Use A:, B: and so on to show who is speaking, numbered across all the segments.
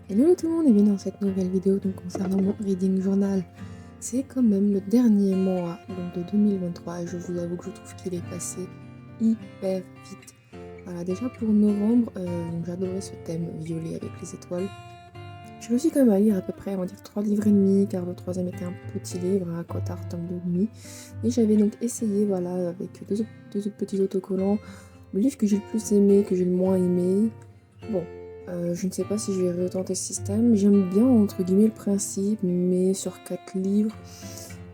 A: Hello tout le monde et bienvenue dans cette nouvelle vidéo donc concernant mon reading journal. C'est quand même le dernier mois donc de 2023 et je vous avoue que je trouve qu'il est passé hyper vite. Voilà, déjà pour novembre, donc j'adorais ce thème violet avec les étoiles. Je me suis quand même à lire à peu près, on va dire 3 livres et demi, car le troisième était un petit livre, un Cotard tome de demi. Et j'avais donc essayé, voilà, avec deux autres petits autocollants, le livre que j'ai le plus aimé, que j'ai le moins aimé. Bon, je ne sais pas si je vais retenter ce système. J'aime bien, entre guillemets, le principe, mais sur 4 livres,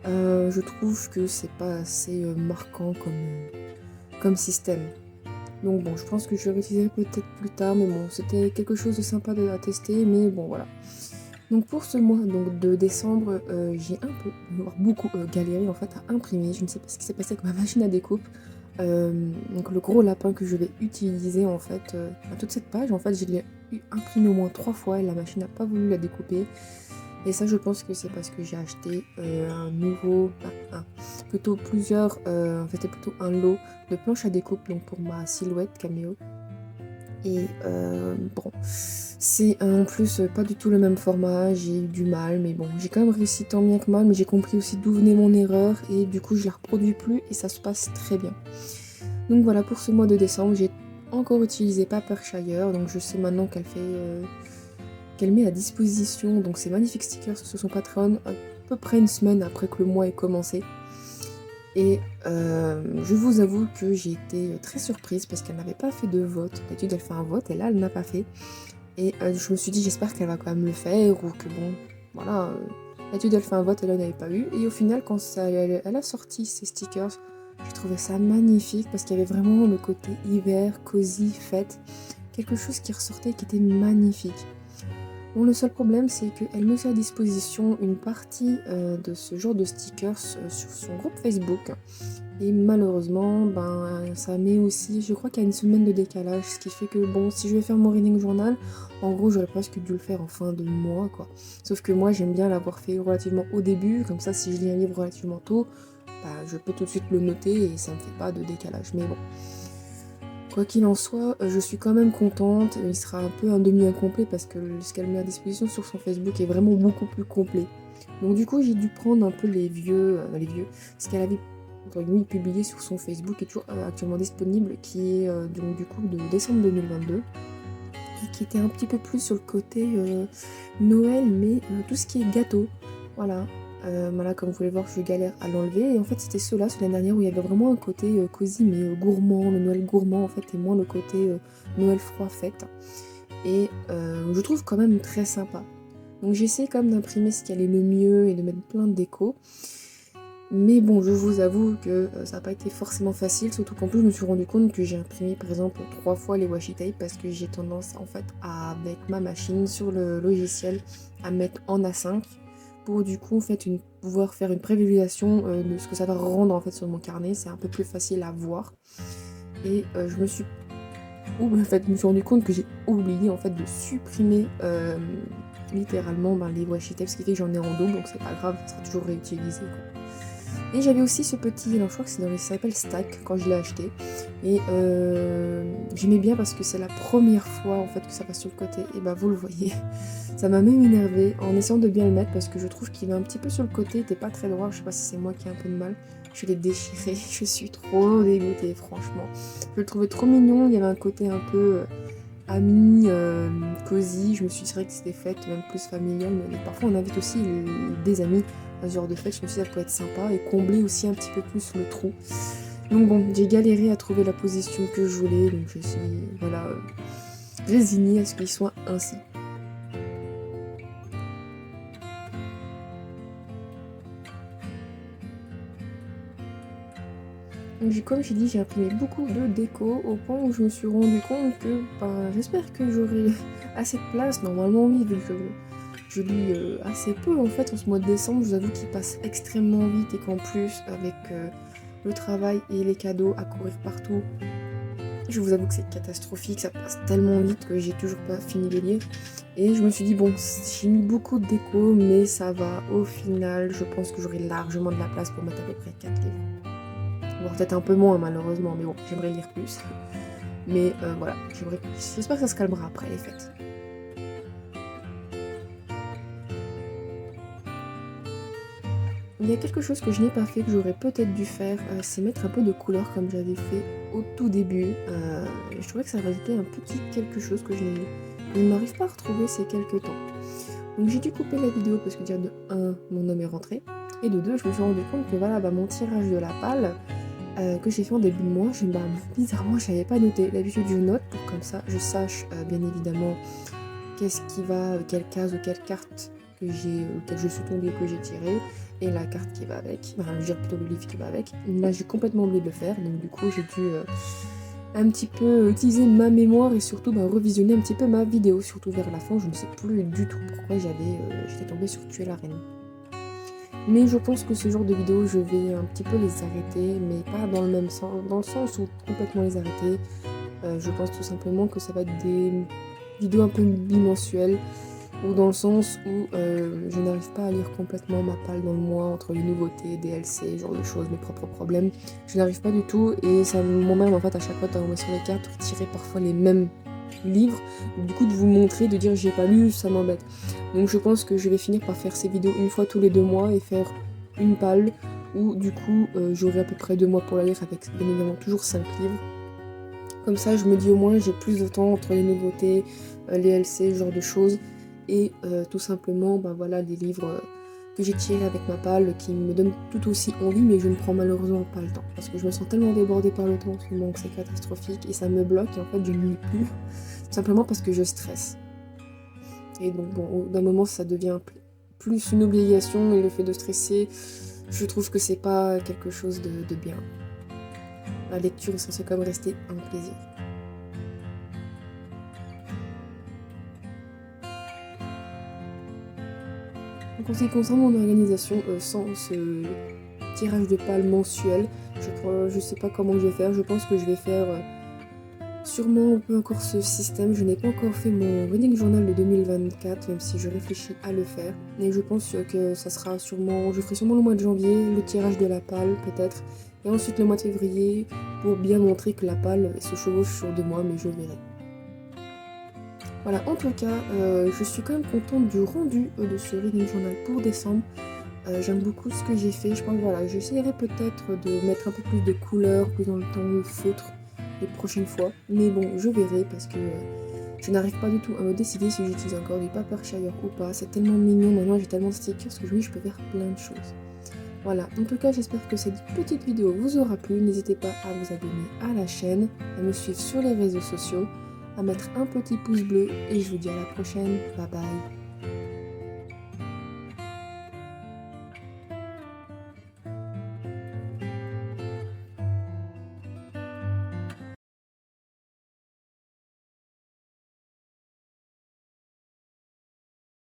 A: je trouve que c'est pas assez marquant comme système. Donc bon, je pense que je le réutiliserai peut-être plus tard, mais bon, c'était quelque chose de sympa à tester, mais bon, voilà. Donc pour ce mois donc de décembre, j'ai un peu, voire beaucoup galéré en fait à imprimer. Je ne sais pas ce qui s'est passé avec ma machine à découpe. Donc le gros lapin que je vais utiliser en fait, toute cette page, en fait, je l'ai imprimé au moins 3 fois et la machine n'a pas voulu la découper. Et ça, je pense que c'est parce que j'ai acheté un nouveau, plutôt plusieurs, en fait, c'était plutôt un lot de planches à découpe donc pour ma silhouette caméo. Et bon, c'est en plus pas du tout le même format, j'ai eu du mal, mais bon, j'ai quand même réussi tant bien que mal, mais j'ai compris aussi d'où venait mon erreur, et du coup je la reproduis plus, et ça se passe très bien. Donc voilà, pour ce mois de décembre, j'ai encore utilisé Papershire, donc je sais maintenant qu'elle met à disposition donc ces magnifiques stickers sur son Patreon à peu près une semaine après que le mois ait commencé. Et je vous avoue que j'ai été très surprise parce qu'elle n'avait pas fait de vote. D'habitude elle fait un vote et là elle n'a pas fait. Et je me suis dit j'espère qu'elle va quand même le faire ou que bon, voilà. D'habitude elle fait un vote et là elle n'avait pas eu. Et au final quand elle a sorti ses stickers, j'ai trouvé ça magnifique parce qu'il y avait vraiment le côté hiver, cosy, fête. Quelque chose qui ressortait qui était magnifique. Bon, le seul problème, c'est qu'elle met à disposition une partie de ce genre de stickers sur son groupe Facebook. Et malheureusement, ben, ça met aussi, je crois qu'il y a une semaine de décalage, ce qui fait que, bon, si je vais faire mon reading journal, en gros, j'aurais presque dû le faire en fin de mois, quoi. Sauf que moi, j'aime bien l'avoir fait relativement au début, comme ça, si je lis un livre relativement tôt, bah, je peux tout de suite le noter et ça me fait pas de décalage. Mais bon. Quoi qu'il en soit, je suis quand même contente. Il sera un peu un demi-incomplet parce que ce qu'elle met à disposition sur son Facebook est vraiment beaucoup plus complet. Donc du coup, j'ai dû prendre un peu ce qu'elle avait entre guillemets, publié sur son Facebook est toujours actuellement disponible, qui est donc du coup de décembre 2022 et qui était un petit peu plus sur le côté Noël, mais tout ce qui est gâteau. Voilà. Voilà, comme vous pouvez voir, je galère à l'enlever. Et en fait, c'était ceux-là, sur l'année dernière, où il y avait vraiment un côté cosy, mais gourmand, le Noël gourmand, en fait, et moins le côté Noël froid fête. Et je trouve quand même très sympa. Donc j'essaie quand même d'imprimer ce qui allait le mieux et de mettre plein de déco. Mais bon, je vous avoue que ça n'a pas été forcément facile, surtout qu'en plus je me suis rendu compte que j'ai imprimé par exemple 3 fois les washi tape parce que j'ai tendance en fait avec ma machine sur le logiciel à mettre en A5 pour du coup en fait pouvoir faire une prévisualisation de ce que ça va rendre en fait sur mon carnet, c'est un peu plus facile à voir. Et je me suis rendu compte que j'ai oublié en fait de supprimer littéralement les washi tape, ce qui fait que j'en ai en double, donc c'est pas grave, ça sera toujours réutilisé quoi. Et j'avais aussi ce petit, alors je crois que ça s'appelle Stack quand je l'ai acheté. Et j'aimais bien parce que c'est la première fois en fait que ça passe sur le côté. Et bah vous le voyez, ça m'a même énervé en essayant de bien le mettre parce que je trouve qu'il est un petit peu sur le côté, il était pas très droit. Je sais pas si c'est moi qui ai un peu de mal. Je l'ai déchiré, je suis trop dégoûtée franchement. Je le trouvais trop mignon, il y avait un côté un peu ami, cosy. Je me suis dit que c'était fête même plus familiale, mais parfois on invite aussi des amis à ce genre de fête. Je me suis dit que ça pourrait être sympa et combler aussi un petit peu plus le trou. Donc bon, j'ai galéré à trouver la position que je voulais, donc je suis voilà résignée à ce qu'il soit ainsi. Donc comme j'ai dit, j'ai imprimé beaucoup de déco au point où je me suis rendu compte que j'espère que j'aurai assez de place. Normalement oui, vu que je lis assez peu en fait en ce mois de décembre. Je vous avoue qu'il passe extrêmement vite et qu'en plus avec le travail et les cadeaux à courir partout, je vous avoue que c'est catastrophique, ça passe tellement vite que j'ai toujours pas fini de lire. Et je me suis dit bon, j'ai mis beaucoup de déco mais ça va, au final je pense que j'aurai largement de la place pour mettre à peu près 4 livres. Bon, peut-être un peu moins malheureusement, mais bon, j'aimerais lire plus. Mais voilà, j'espère que ça se calmera après les fêtes. il y a quelque chose que je n'ai pas fait, que j'aurais peut-être dû faire, c'est mettre un peu de couleur comme j'avais fait au tout début. Je trouvais que ça rajoutait un petit quelque chose que je n'arrive pas à retrouver ces quelques temps. Donc j'ai dû couper la vidéo parce que déjà de 1, mon homme est rentré, et de 2, je me suis rendu compte que voilà, mon tirage de la palle que j'ai fait en début de mois, bizarrement je n'avais pas noté. D'habitude je note pour comme ça je sache bien évidemment qu'est-ce qui va, quelle case ou quelle carte auquel je suis tombée, que j'ai tiré, et la carte qui va avec, enfin je dirais plutôt le livre qui va avec. Là j'ai complètement oublié de le faire, donc du coup j'ai dû un petit peu utiliser ma mémoire et surtout revisionner un petit peu ma vidéo, surtout vers la fin. Je ne sais plus du tout pourquoi j'étais tombée sur Tuer la reine. Mais je pense que ce genre de vidéos, je vais un petit peu les arrêter, mais pas dans le même sens, dans le sens où complètement les arrêter. Je pense tout simplement que ça va être des vidéos un peu bimensuelles, ou dans le sens où je n'arrive pas à lire complètement ma palle dans le mois entre les nouveautés, DLC, genre de choses, mes propres problèmes. Je n'arrive pas du tout et ça m'emmerde en fait à chaque fois quand on met sur les cartes, retirer parfois les mêmes livres. Du coup de vous montrer, de dire j'ai pas lu, ça m'embête. Donc je pense que je vais finir par faire ces vidéos une fois tous les 2 mois et faire une palle où du coup j'aurai à peu près 2 mois pour la lire avec bien évidemment toujours 5 livres. Comme ça je me dis au moins j'ai plus de temps entre les nouveautés, les LC, ce genre de choses. Et tout simplement voilà, des livres que j'ai tirés avec ma palle qui me donnent tout aussi envie, mais je ne prends malheureusement pas le temps parce que je me sens tellement débordée par le temps en ce moment que c'est catastrophique et ça me bloque et en fait je ne lis plus tout simplement parce que je stresse. Et donc bon, d'un moment ça devient plus une obligation et le fait de stresser, je trouve que c'est pas quelque chose de bien. La lecture est censée quand même rester un plaisir. Donc en ce qui concerne mon organisation, sans ce tirage de palle mensuel, je sais pas comment je vais faire. Je pense que je vais faire sûrement un peu encore ce système. Je n'ai pas encore fait mon reading journal de 2024, même si je réfléchis à le faire. Et je pense que ça sera sûrement, je ferai sûrement le mois de janvier, le tirage de la palle peut-être, et ensuite le mois de février pour bien montrer que la palle se chevauche sur 2 mois, mais je verrai. Voilà, en tout cas, je suis quand même contente du rendu de ce reading journal pour décembre. J'aime beaucoup ce que j'ai fait. Je pense voilà, j'essaierai peut-être de mettre un peu plus de couleurs, plus dans le ton feutre les prochaines fois. Mais bon, je verrai parce que je n'arrive pas du tout à me décider si j'utilise encore du Papershire ou pas. C'est tellement mignon, maintenant j'ai tellement de stickers que je peux faire plein de choses. Voilà, en tout cas j'espère que cette petite vidéo vous aura plu. N'hésitez pas à vous abonner à la chaîne, à me suivre sur les réseaux sociaux, à mettre un petit pouce bleu et je vous dis à la prochaine. Bye bye.